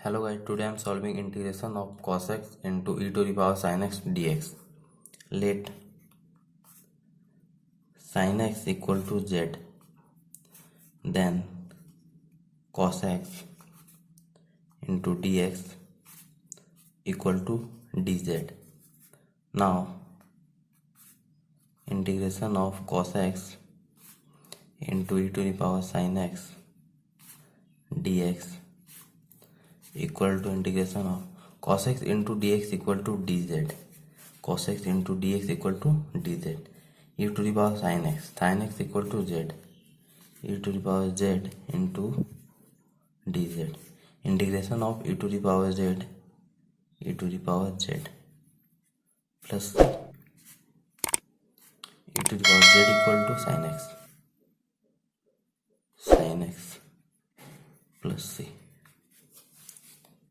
Hello guys, today I am solving integration of cos x into e to the power sin x dx. Let sin x equal to z, then cos x into dx equal to dz. Now integration of cos x into e to the power sin x dx equal to integration of cos x into dx equal to dz. Cos x into dx equal to dz. E to the power sin x equal to z. E to the power z into dz. Integration of e to the power z, e to the power z plus c. E to the power z equal to sin x plus c.